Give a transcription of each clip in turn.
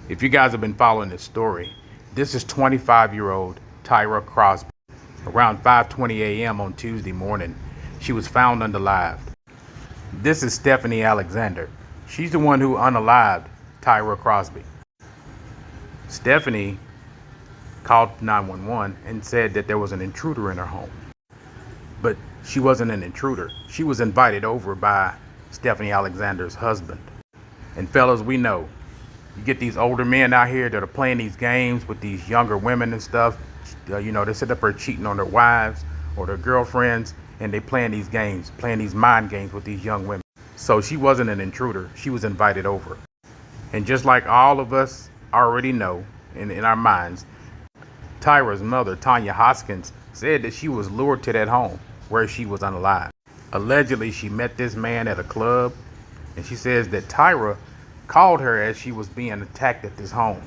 If you guys have been following this story, this is 25-year-old Tyra Crosby. Around 5:20 a.m. on Tuesday morning, she was found unalived. This is Stephanie Alexander. She's the one who unalived Tyra Crosby. Stephanie called 911 and said that there was an intruder in her home. But she wasn't an intruder. She was invited over by Stephanie Alexander's husband. And fellas, we know you get these older men out here that are playing these games with these younger women and stuff. They sit up there cheating on their wives or their girlfriends, and they playing these games, playing these mind games with these young women. So she wasn't an intruder. She was invited over. And just like all of us already know in our minds, Tyra's mother, Tanya Hoskins, said that she was lured to that home where she was unalive. Allegedly, she met this man at a club, and she says that Tyra called her as she was being attacked at this home.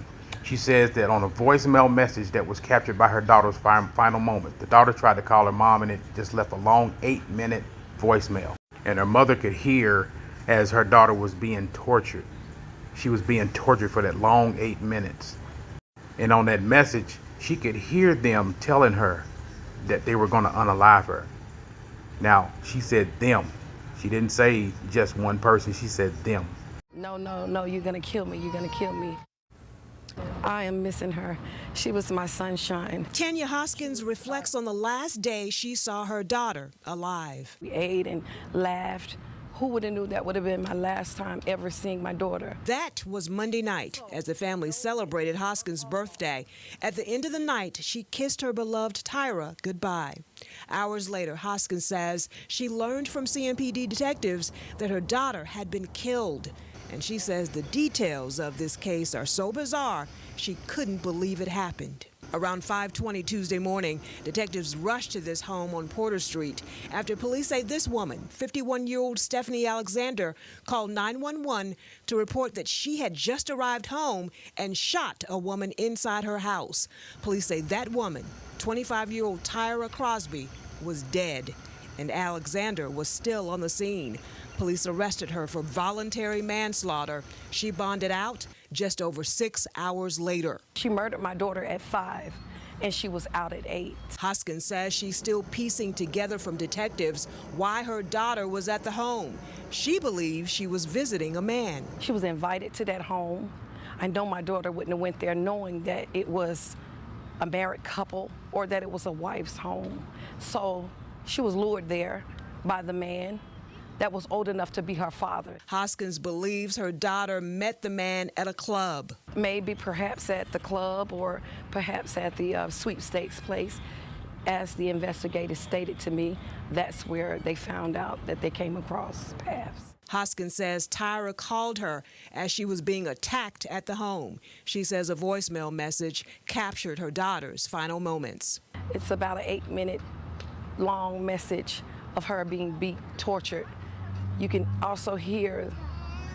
She says that on a voicemail message that was captured by her daughter's final moment, the daughter tried to call her mom, and it just left a long 8-minute voicemail. And her mother could hear as her daughter was being tortured. She was being tortured for that long 8 minutes. And on that message, she could hear them telling her that they were going to unalive her. Now, she said them. She didn't say just one person. She said them. No, no, no, you're going to kill me. You're going to kill me. I am missing her. She was my sunshine. Tanya Hoskins reflects on the last day she saw her daughter alive. We ate and laughed. Who would have knew that would have been my last time ever seeing my daughter? That was Monday night as the family celebrated Hoskins' birthday. At the end of the night, she kissed her beloved Tyra goodbye. Hours later, Hoskins says she learned from CMPD detectives that her daughter had been killed. And she says the details of this case are so bizarre, she couldn't believe it happened. Around 5:20 Tuesday morning, detectives rushed to this home on Porter Street after police say this woman, 51-year-old Stephanie Alexander, called 911 to report that she had just arrived home and shot a woman inside her house. Police say that woman, 25-year-old Tyra Crosby, was dead, and Alexander was still on the scene. Police arrested her for voluntary manslaughter. She bonded out just over 6 hours later. She murdered my daughter at 5, and she was out at 8. Hoskins says she's still piecing together from detectives why her daughter was at the home. She believes she was visiting a man. She was invited to that home. I know my daughter wouldn't have went there knowing that it was a married couple or that it was a wife's home. So she was lured there by the man that was old enough to be her father. Hoskins believes her daughter met the man at a club. Maybe perhaps at the club or perhaps at the sweepstakes place. As the investigators stated to me, that's where they found out that they came across paths. Hoskins says Tyra called her as she was being attacked at the home. She says a voicemail message captured her daughter's final moments. It's about an 8-minute long message of her being beat, tortured. You can also hear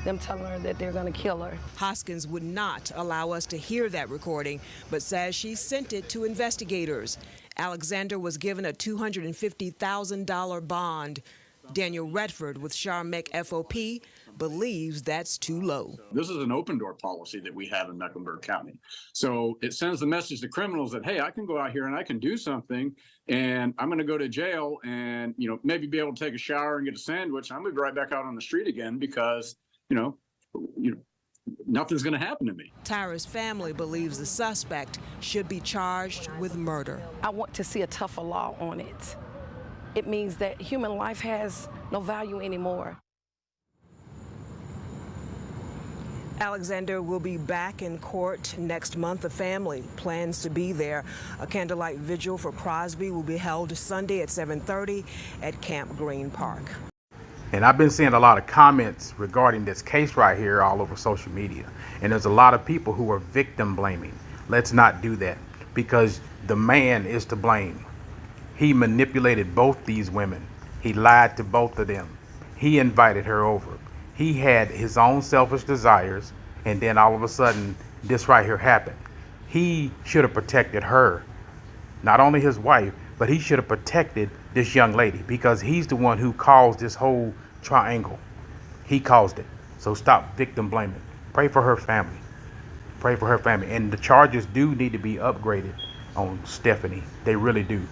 them telling her that they're going to kill her. Hoskins would not allow us to hear that recording, but says she sent it to investigators. Alexander was given a $250,000 bond. Daniel Redford with Charmec FOP believes that's too low. This is an open door policy that we have in Mecklenburg County. So it sends the message to criminals that, hey, I can go out here and I can do something, and I'm going to go to jail and, maybe be able to take a shower and get a sandwich. I'm going to be right back out on the street again because, nothing's going to happen to me. Tyra's family believes the suspect should be charged with murder. I want to see a tougher law on it. It means that human life has no value anymore. Alexander will be back in court next month. The family plans to be there. A candlelight vigil for Crosby will be held Sunday at 7:30 at Camp Green Park. And I've been seeing a lot of comments regarding this case right here all over social media. And there's a lot of people who are victim blaming. Let's not do that, because the man is to blame. He manipulated both these women. He lied to both of them. He invited her over. He had his own selfish desires, and then all of a sudden, this right here happened. He should have protected her, not only his wife, but he should have protected this young lady, because he's the one who caused this whole triangle. He caused it. So stop victim blaming. Pray for her family. Pray for her family. And the charges do need to be upgraded on Stephanie. They really do.